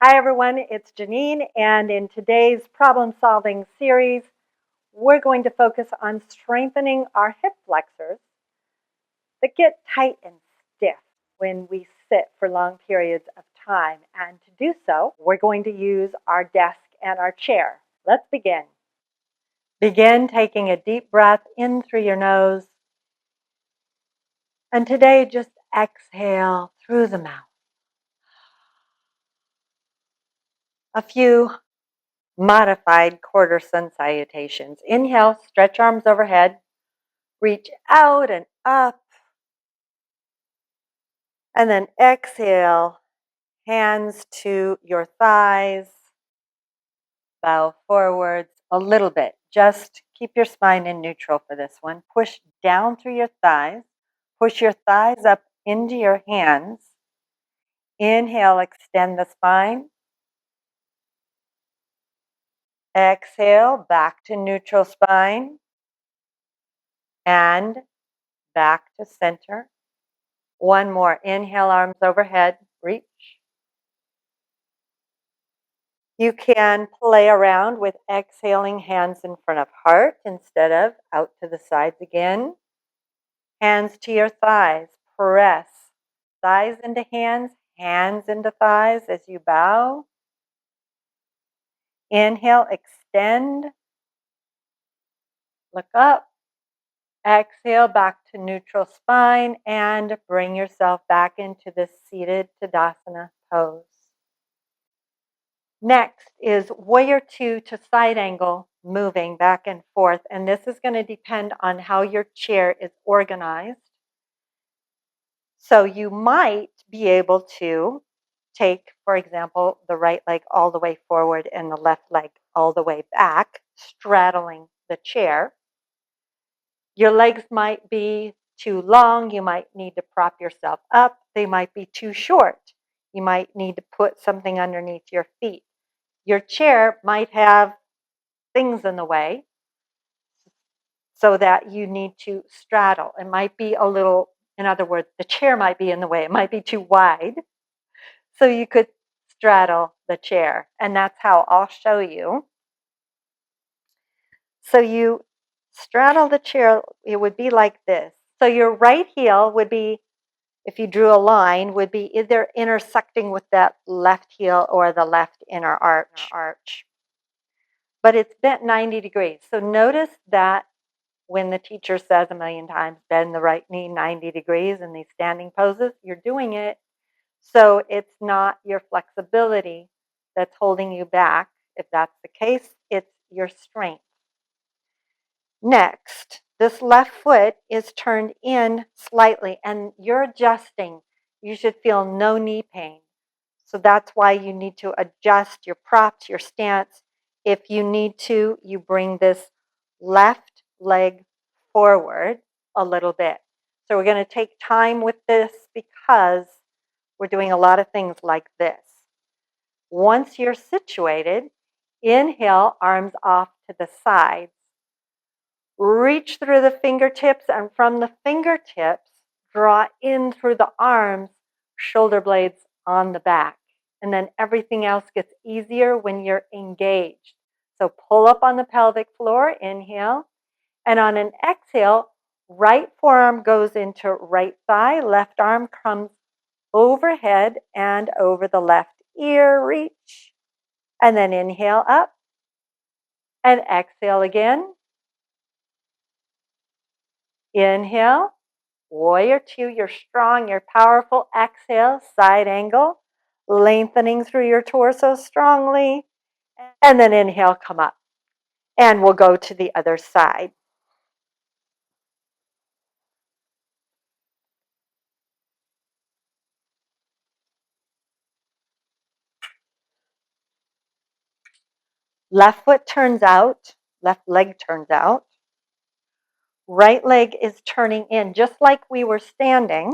Hi everyone, it's Genene, and in today's problem solving series, we're going to focus on strengthening our hip flexors that get tight and stiff when we sit for long periods of time. And to do so, we're going to use our desk and our chair. Let's begin. Begin taking a deep breath in through your nose, and today just exhale through the mouth. A few modified quarter sun salutations. Inhale, stretch arms overhead, reach out and up, and then exhale, hands to your thighs, bow forwards a little bit. Just keep your spine in neutral for this one. Push down through your thighs, push your thighs up into your hands. Inhale, extend the spine. Exhale, back to neutral spine and back to center. One more. Inhale, arms overhead, reach. You can play around with exhaling, hands in front of heart instead of out to the sides again. Hands to your thighs. Press thighs into hands, hands into thighs as you bow. Inhale, extend. Look up. Exhale, back to neutral spine and bring yourself back into this seated Tadasana pose. Next is warrior two to side angle, moving back and forth. And this is going to depend on how your chair is organized. So you might be able to take, for example, the right leg all the way forward and the left leg all the way back, straddling the chair. Your legs might be too long. You might need to prop yourself up. They might be too short. You might need to put something underneath your feet. Your chair might have things in the way so that you need to straddle. It might be a little, in other words, the chair might be in the way. It might be too wide. So you could straddle the chair. And that's how I'll show you. So you straddle the chair, it would be like this. So your right heel would be, if you drew a line, would be either intersecting with that left heel or the left inner arch. But it's bent 90 degrees. So notice that when the teacher says a million times, bend the right knee 90 degrees in these standing poses, you're doing it. So it's not your flexibility that's holding you back. If that's the case, it's your strength. Next, this left foot is turned in slightly and you're adjusting. You should feel no knee pain. So that's why you need to adjust your props, your stance. If you need to, you bring this left leg forward a little bit. So we're going to take time with this because we're doing a lot of things like this. Once you're situated, inhale, arms off to the sides. Reach through the fingertips, and from the fingertips, draw in through the arms, shoulder blades on the back. And then everything else gets easier when you're engaged. So pull up on the pelvic floor, inhale. And on an exhale, right forearm goes into right thigh, left arm comes overhead and over the left ear, reach. And then inhale up and exhale again. Inhale, warrior two, you're strong, you're powerful. Exhale, side angle, lengthening through your torso strongly. And then inhale, come up. And we'll go to the other side. Left foot turns out, left leg turns out. Right leg is turning in, just like we were standing.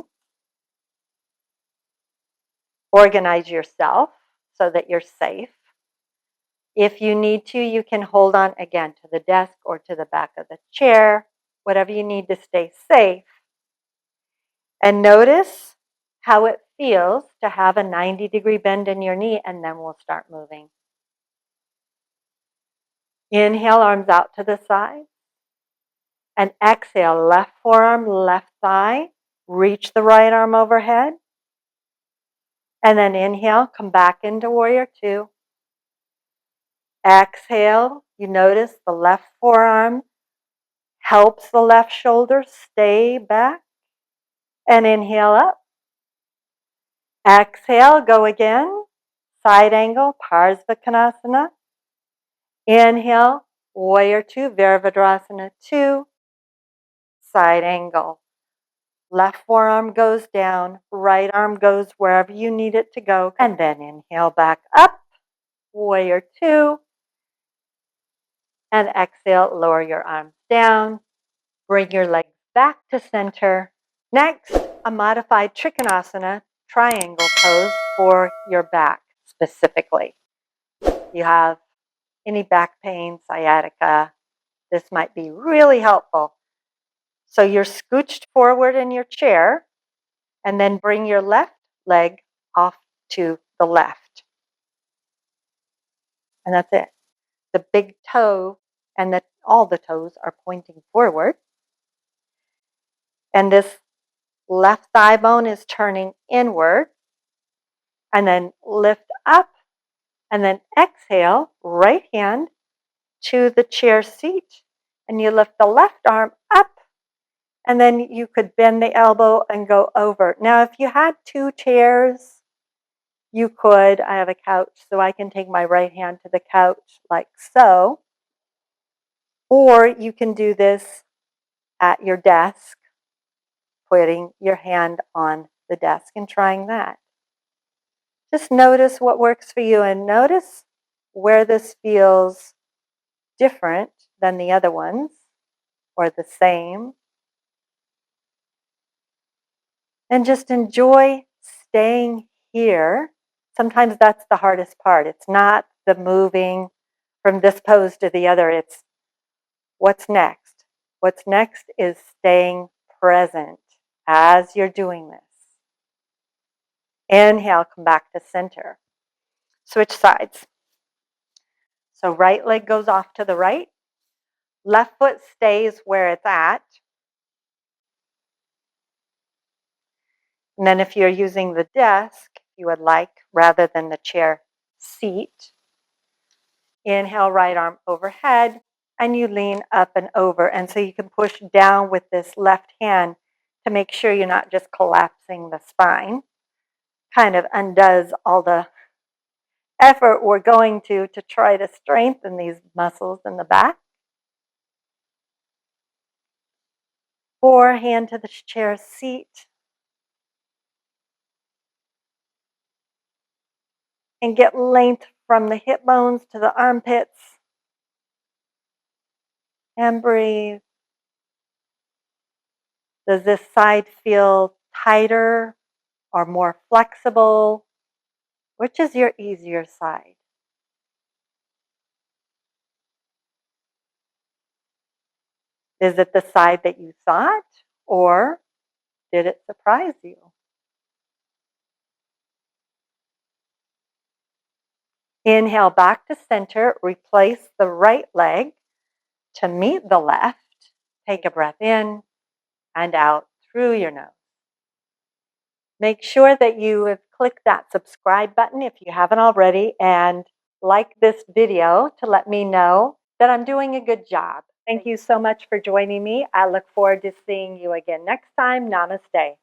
Organize yourself so that you're safe. If you need to, you can hold on again to the desk or to the back of the chair, whatever you need to stay safe. And notice how it feels to have a 90-degree bend in your knee, and then we'll start moving. Inhale, arms out to the side. And exhale, left forearm, left thigh. Reach the right arm overhead. And then inhale, come back into warrior two. Exhale, you notice the left forearm helps the left shoulder stay back. And inhale up. Exhale, go again. Side angle, Parsvakonasana. Inhale, warrior two, Virabhadrasana two. Side angle. Left forearm goes down, right arm goes wherever you need it to go. And then inhale back up, warrior two. And exhale, lower your arms down. Bring your legs back to center. Next, a modified Trikonasana triangle pose for your back specifically. You have any back pain, sciatica, this might be really helpful. So you're scooched forward in your chair, and then bring your left leg off to the left. And that's it. The big toe and all the toes are pointing forward. And this left thigh bone is turning inward. And then lift up. And then exhale, right hand to the chair seat. And you lift the left arm up. And then you could bend the elbow and go over. Now, if you had two chairs, you could, I have a couch, so I can take my right hand to the couch like so. Or you can do this at your desk, putting your hand on the desk and trying that. Just notice what works for you and notice where this feels different than the other ones or the same. And just enjoy staying here. Sometimes that's the hardest part. It's not the moving from this pose to the other. It's what's next. What's next is staying present as you're doing this. Inhale, come back to center. Switch sides. So right leg goes off to the right. Left foot stays where it's at. And then if you're using the desk, you would like, rather than the chair seat, inhale, right arm overhead, and you lean up and over. And so you can push down with this left hand to make sure you're not just collapsing the spine. Kind of undoes all the effort we're going to try to strengthen these muscles in the back. Or hand to the chair seat. And get length from the hip bones to the armpits. And breathe. Does this side feel tighter or more flexible? Which is your easier side? Is it the side that you thought, or did it surprise you? Inhale back to center. Replace the right leg to meet the left. Take a breath in and out through your nose. Make sure that you have clicked that subscribe button if you haven't already, and like this video to let me know that I'm doing a good job. Thank you so much for joining me. I look forward to seeing you again next time. Namaste.